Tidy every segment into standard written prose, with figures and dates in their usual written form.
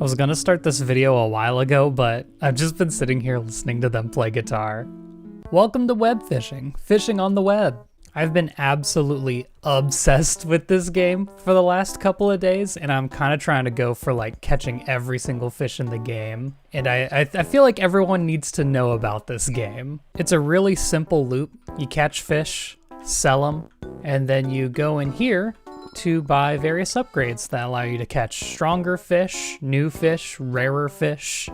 I was gonna start this video a while ago, but I've just been sitting here listening to them play guitar. Welcome to Webfishing, fishing on the web. I've been absolutely obsessed with this game for the last couple of days, and I'm kind of trying to go for like catching every single fish in the game. And I feel like everyone needs to know about this game. It's a really simple loop. You catch fish, sell them, and then you go in here to buy various upgrades that allow you to catch stronger fish, new fish, rarer fish,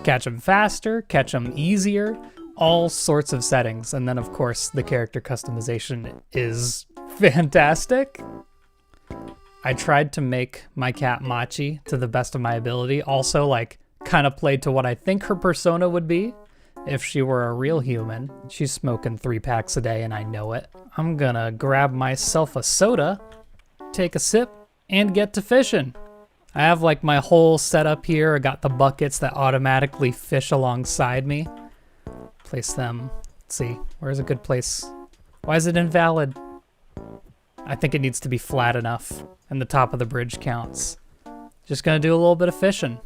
catch them faster, catch them easier, all sorts of settings. And then of course the character customization is fantastic. I tried to make my cat Machi to the best of my ability, also like kind of played to what I think her persona would be if she were a real human. She's smoking 3 packs a day and I know it. I'm gonna grab myself a soda, take a sip, and get to fishing. I have like my whole setup here. I got the buckets that automatically fish alongside me. Place them, let's see, where's a good place? Why is it invalid? I think it needs to be flat enough and the top of the bridge counts. Just gonna do a little bit of fishing.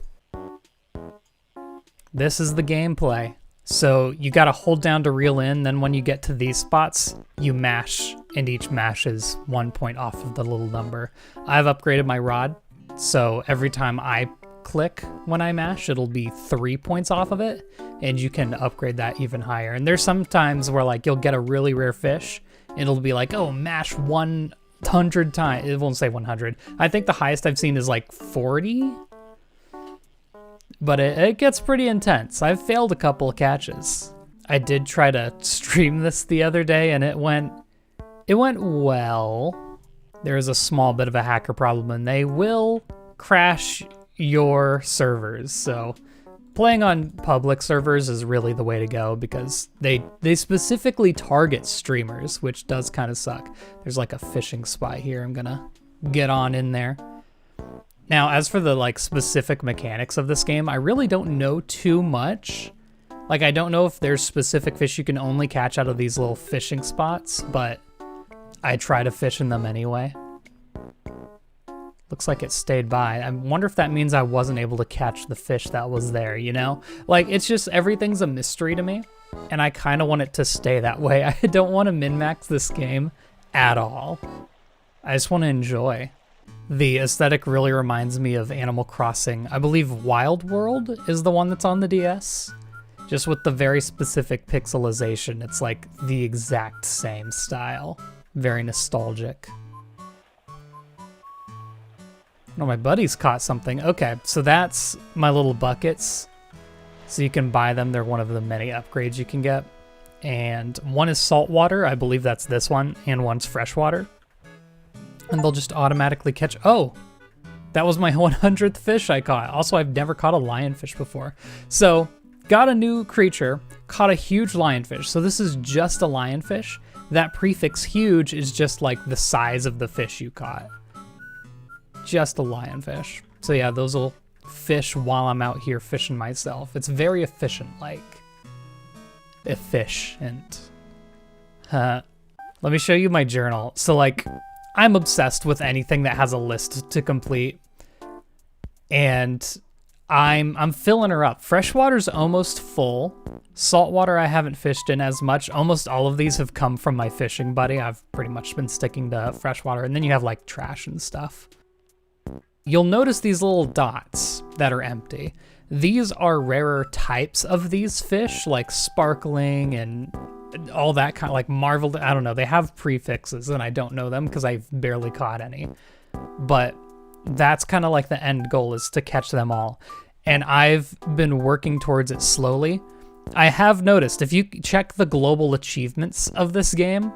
This is the gameplay. So you gotta hold down to reel in, then when you get to these spots, you mash, and each mash is 1 point off of the little number. I've upgraded my rod, so every time I click when I mash, it'll be 3 points off of it, and you can upgrade that even higher. And there's some times where like you'll get a really rare fish, and it'll be like, oh, mash 100 times. It won't say 100. I think the highest I've seen is like 40. But it gets pretty intense. I've failed a couple of catches. I did try to stream this the other day and it went well. There is a small bit of a hacker problem and they will crash your servers. So playing on public servers is really the way to go because they specifically target streamers, which does kind of suck. There's like a fishing spot here. I'm gonna get on in there. Now, as for the like specific mechanics of this game, I really don't know too much. Like, I don't know if there's specific fish you can only catch out of these little fishing spots, but I try to fish in them anyway. Looks like it stayed by. I wonder if that means I wasn't able to catch the fish that was there, you know? Like, it's just, everything's a mystery to me, and I kind of want it to stay that way. I don't want to min-max this game at all. I just want to enjoy. The aesthetic really reminds me of Animal Crossing. I believe Wild World is the one that's on the DS. Just with the very specific pixelization, it's like the exact same style. Very nostalgic. No, my buddy's caught something. Okay, so that's my little buckets. So you can buy them. They're one of the many upgrades you can get. And one is saltwater. I believe that's this one. And one's freshwater. And they'll just automatically catch. Oh, that was my 100th fish I caught. Also, I've never caught a lionfish before. So, got a new creature, caught a huge lionfish. So this is just a lionfish. That prefix huge is just like the size of the fish you caught. Just a lionfish. So yeah, those will fish while I'm out here fishing myself. It's very efficient, like. Efficient. Let me show you my journal. So like, I'm obsessed with anything that has a list to complete, and I'm filling her up. Freshwater's almost full. Saltwater I haven't fished in as much. Almost all of these have come from my fishing buddy. I've pretty much been sticking to freshwater, and then you have like trash and stuff. You'll notice these little dots that are empty. These are rarer types of these fish, like sparkling and all that kind of like marveled. I don't know. They have prefixes and I don't know them because I've barely caught any. But that's kind of like the end goal, is to catch them all. And I've been working towards it slowly. I have noticed if you check the global achievements of this game,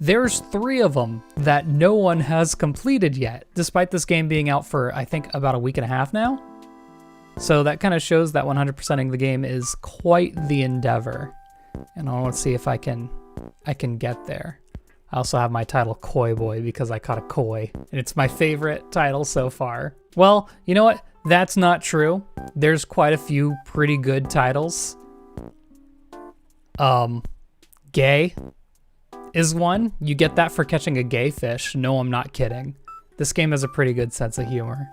there's 3 of them that no one has completed yet, despite this game being out for, I think, about a week and a half now. So that kind of shows that 100%ing the game is quite the endeavor. And I want to see if I can get there. I also have my title Koi Boy because I caught a koi, and it's my favorite title so far. Well, you know what? That's not true. There's quite a few pretty good titles. Gay is one. You get that for catching a gay fish. No, I'm not kidding. This game has a pretty good sense of humor.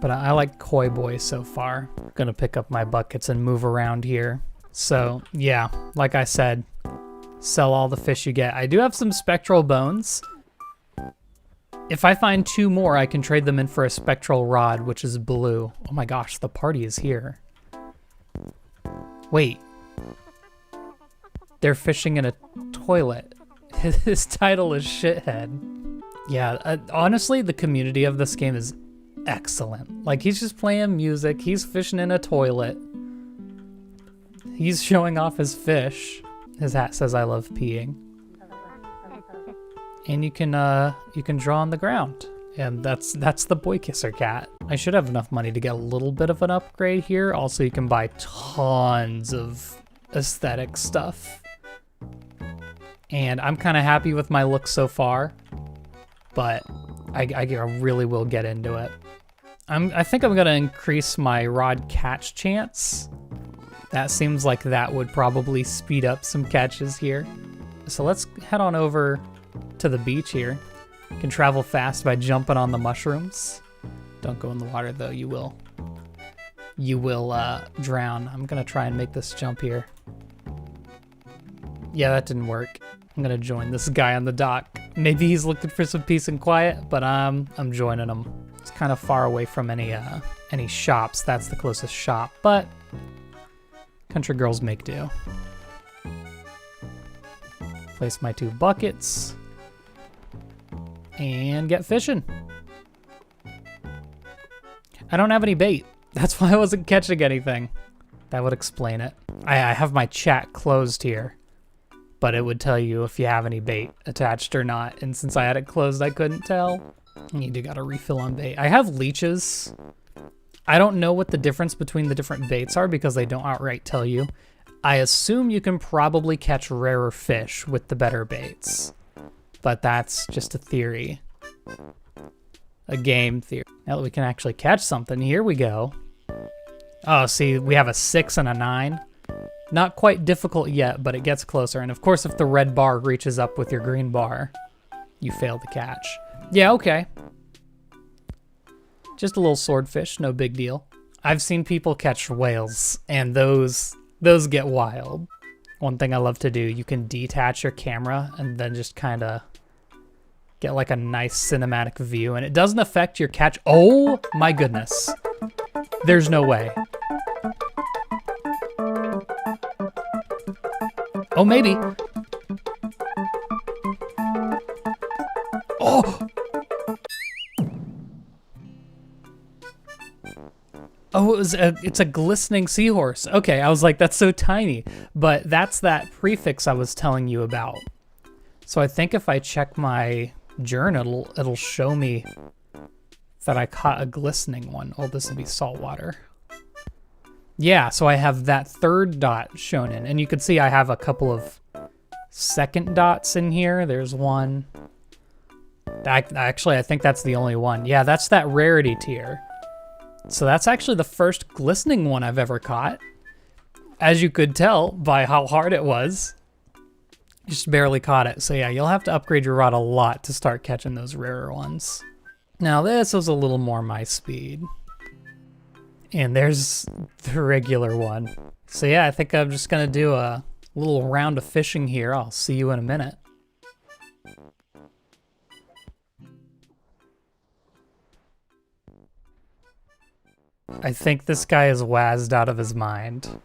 But I like Koi Boy so far. Gonna pick up my buckets and move around here. So yeah, like I said, sell all the fish you get. I do have some spectral bones. If I find 2 more, I can trade them in for a spectral rod, which is blue. Oh my gosh, the party is here. Wait. They're fishing in a toilet. His title is Shithead. Yeah, honestly, the community of this game is excellent. Like, he's just playing music, he's fishing in a toilet. He's showing off his fish. His hat says, "I love peeing." And you can draw on the ground. And that's the boy kisser cat. I should have enough money to get a little bit of an upgrade here. Also, you can buy tons of aesthetic stuff. And I'm kind of happy with my look so far, but I really will get into it. I think I'm gonna increase my rod catch chance. That seems like that would probably speed up some catches here. So let's head on over to the beach here. You can travel fast by jumping on the mushrooms. Don't go in the water though, you will drown. I'm gonna try and make this jump here. Yeah, that didn't work. I'm gonna join this guy on the dock. Maybe he's looking for some peace and quiet, but I'm joining him. It's kind of far away from any shops. That's the closest shop, but country girls make do. Place my 2 buckets and get fishing. I don't have any bait. That's why I wasn't catching anything. That would explain it. I have my chat closed here, but it would tell you if you have any bait attached or not. And since I had it closed, I couldn't tell. You do got a refill on bait. I have leeches. I don't know what the difference between the different baits are because they don't outright tell you. I assume you can probably catch rarer fish with the better baits, but that's just a theory. A game theory. Now that we can actually catch something, here we go. Oh, see, we have a 6 and a 9. Not quite difficult yet, but it gets closer. And of course, if the red bar reaches up with your green bar, you fail the catch. Yeah, okay. Just a little swordfish, no big deal. I've seen people catch whales, and those get wild. One thing I love to do, you can detach your camera and then just kind of get like a nice cinematic view, and it doesn't affect your catch. Oh my goodness. There's no way. Oh, maybe. Oh! Oh, it's a glistening seahorse. Okay, I was like, that's so tiny. But that's that prefix I was telling you about. So I think if I check my journal, it'll show me that I caught a glistening one. Oh, this would be saltwater. Yeah, so I have that 3rd dot shown in. And you can see I have a couple of 2nd dots in here. There's one. Actually, I think that's the only one. Yeah, that's that rarity tier. So that's actually the first glistening one I've ever caught. As you could tell by how hard it was. Just barely caught it. So yeah, you'll have to upgrade your rod a lot to start catching those rarer ones. Now this was a little more my speed. And there's the regular one. So yeah, I think I'm just gonna do a little round of fishing here. I'll see you in a minute. I think this guy is wazzed out of his mind.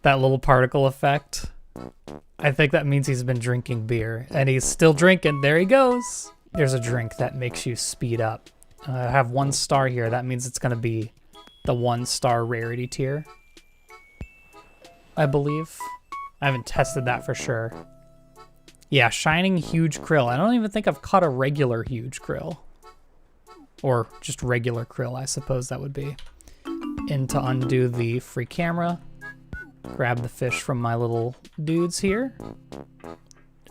That little particle effect. I think that means he's been drinking beer, and he's still drinking. There he goes. There's a drink that makes you speed up. I have 1 star here. That means it's gonna be the 1-star rarity tier, I believe. I haven't tested that for sure. Yeah, shining huge krill. I don't even think I've caught a regular huge krill. Or just regular krill, I suppose that would be. And to undo the free camera, grab the fish from my little dudes here.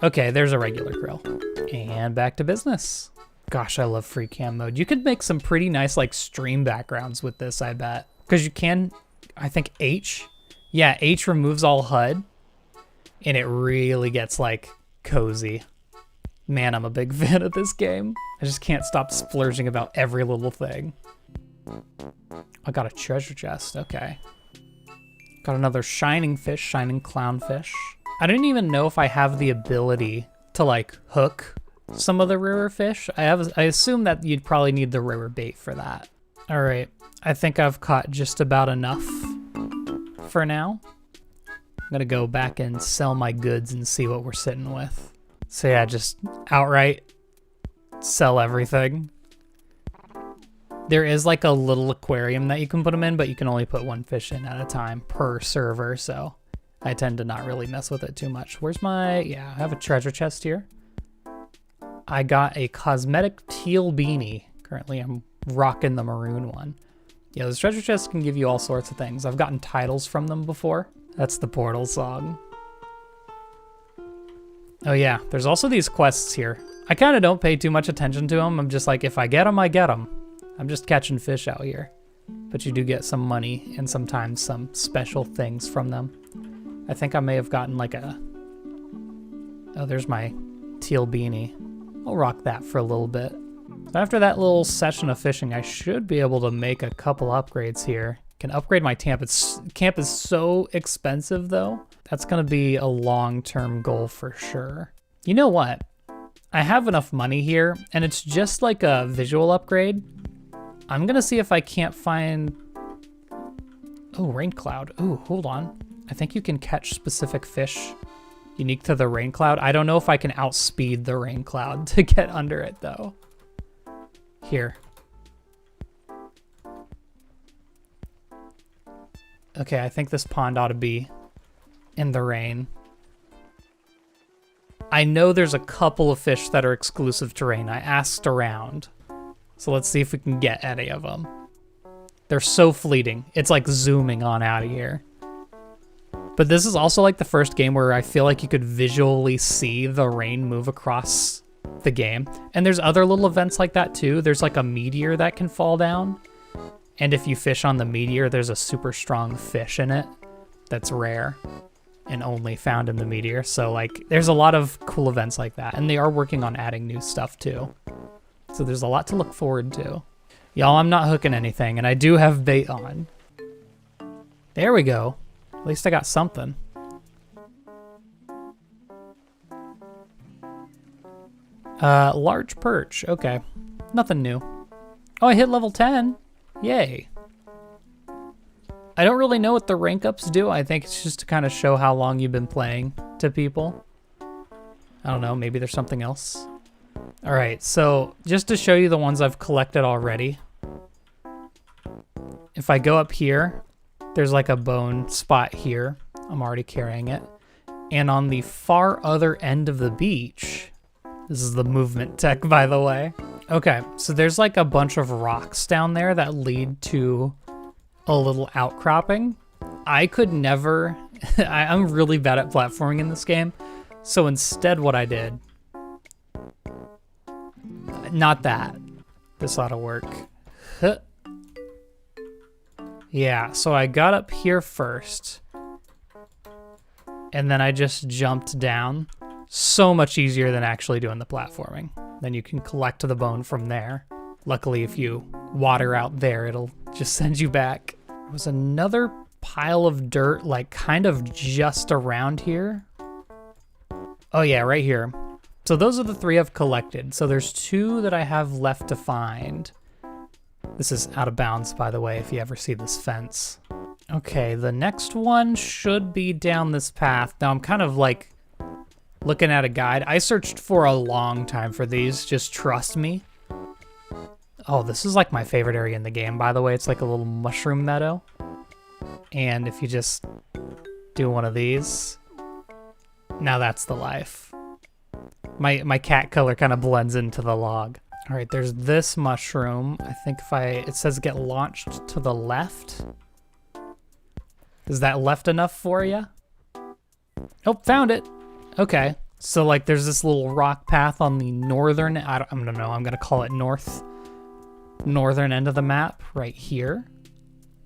Okay, there's a regular krill. And back to business. Gosh, I love free cam mode. You could make some pretty nice like stream backgrounds with this, I bet. Because you can, I think H. Yeah, H removes all HUD. And it really gets like cozy. Man, I'm a big fan of this game. I just can't stop splurging about every little thing. I got a treasure chest, okay. Got another shining fish, shining clownfish. I didn't even know if I have the ability to like hook some of the rarer fish. I assume that you'd probably need the rarer bait for that. All right, I think I've caught just about enough for now. I'm gonna go back and sell my goods and see what we're sitting with. So yeah, just outright sell everything. There is like a little aquarium that you can put them in, but you can only put one fish in at a time per server, so I tend to not really mess with it too much. Where's my, yeah, I have a treasure chest here. I got a cosmetic teal beanie. Currently I'm rocking the maroon one. Yeah, those treasure chests can give you all sorts of things. I've gotten titles from them before. That's the Portal song. Oh yeah, there's also these quests here. I kind of don't pay too much attention to them. I'm just like, if I get them, I get them. I'm just catching fish out here. But you do get some money and sometimes some special things from them. I think I may have gotten like a... Oh, there's my teal beanie. I'll rock that for a little bit. After that little session of fishing, I should be able to make a couple upgrades here. Can upgrade my camp. Camp is so expensive though. That's gonna be a long-term goal for sure. You know what? I have enough money here and it's just like a visual upgrade. I'm gonna see if I can't find... Oh, rain cloud. Oh, hold on. I think you can catch specific fish unique to the rain cloud. I don't know if I can outspeed the rain cloud to get under it though. Here. Okay, I think this pond ought to be in the rain. I know there's a couple of fish that are exclusive to rain. I asked around. So let's see if we can get any of them. They're so fleeting. It's like zooming on out of here. But this is also like the first game where I feel like you could visually see the rain move across the game. And there's other little events like that too. There's like a meteor that can fall down. And if you fish on the meteor, there's a super strong fish in it that's rare and only found in the meteor. So like there's a lot of cool events like that. And they are working on adding new stuff too. So there's a lot to look forward to. Y'all, I'm not hooking anything, and I do have bait on. There we go. At least I got something. Large perch. Okay. Nothing new. Oh, I hit level 10. Yay. I don't really know what the rank ups do. I think it's just to kind of show how long you've been playing to people. I don't know. Maybe there's something else. All right, so just to show you the ones I've collected already, if I go up here, there's like a bone spot here. I'm already carrying it. And on the far other end of the beach, this is the movement tech, by the way. Okay, so there's like a bunch of rocks down there that lead to a little outcropping. I could never, I'm really bad at platforming in this game. So instead what I did, not that. This ought to work. Huh. Yeah, so I got up here first. And then I just jumped down. So much easier than actually doing the platforming. Then you can collect the bone from there. Luckily, if you water out there, it'll just send you back. There was another pile of dirt, like kind of just around here. Oh yeah, right here. So those are the 3 I've collected. So there's 2 that I have left to find. This is out of bounds, by the way, if you ever see this fence. Okay, the next one should be down this path. Now I'm kind of like looking at a guide. I searched for a long time for these, just trust me. Oh, this is like my favorite area in the game, by the way. It's like a little mushroom meadow. And if you just do one of these, now that's the life. My cat color kind of blends into the log. All right, there's this mushroom. I think it says get launched to the left. Is that left enough for you? Oh, found it. Okay, so like there's this little rock path on the northern, I don't know, I'm gonna call it northern end of the map right here.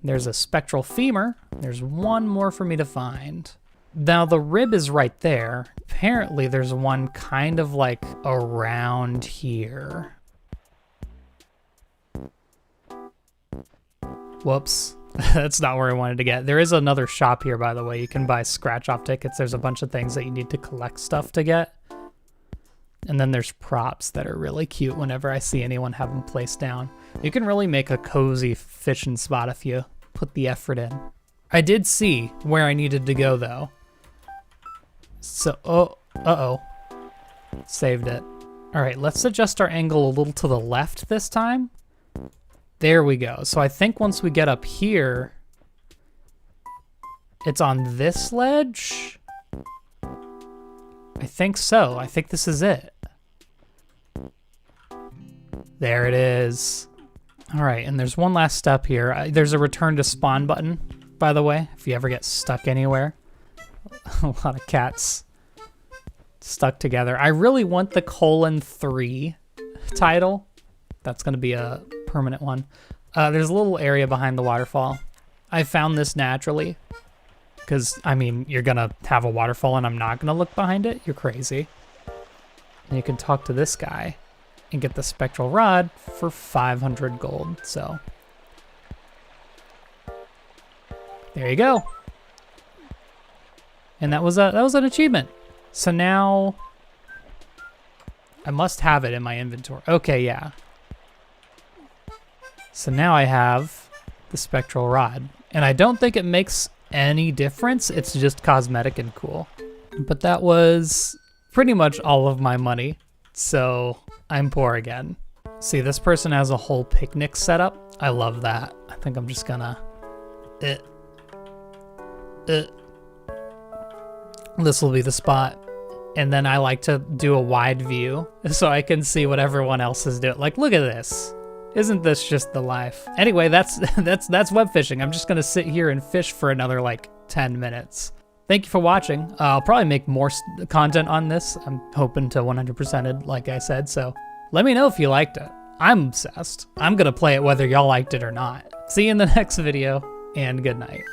There's a spectral femur. There's one more for me to find. Now the rib is right there. Apparently there's one kind of like around here. Whoops. That's not where I wanted to get. There is another shop here, by the way. You can buy scratch-off tickets. There's a bunch of things that you need to collect stuff to get. And then there's props that are really cute whenever I see anyone have them placed down. You can really make a cozy fishing spot if you put the effort in. I did see where I needed to go, though. So, uh-oh. Saved it. All right, let's adjust our angle a little to the left this time. There we go. So I think once we get up here, it's on this ledge? I think so. I think this is it. There it is. All right, and there's one last step here. There's a return to spawn button, by the way, if you ever get stuck anywhere. A lot of cats stuck together. I really want the :3 title. That's going to be a permanent one. There's a little area behind the waterfall. I found this naturally because, I mean, you're going to have a waterfall and I'm not going to look behind it. You're crazy. And you can talk to this guy and get the spectral rod for 500 gold. So there you go. And that was an achievement. So now I must have it in my inventory. Okay, yeah. So now I have the spectral rod. And I don't think it makes any difference. It's just cosmetic and cool. But that was pretty much all of my money. So I'm poor again. See, this person has a whole picnic set up. I love that. I think I'm just gonna... This will be the spot. And then I like to do a wide view so I can see what everyone else is doing. Like, look at this. Isn't this just the life? Anyway, that's web fishing. I'm just gonna sit here and fish for another like 10 minutes. Thank you for watching. I'll probably make more content on this. I'm hoping to 100%ed, like I said, so let me know if you liked it. I'm obsessed. I'm gonna play it whether y'all liked it or not. See you in the next video, and good night.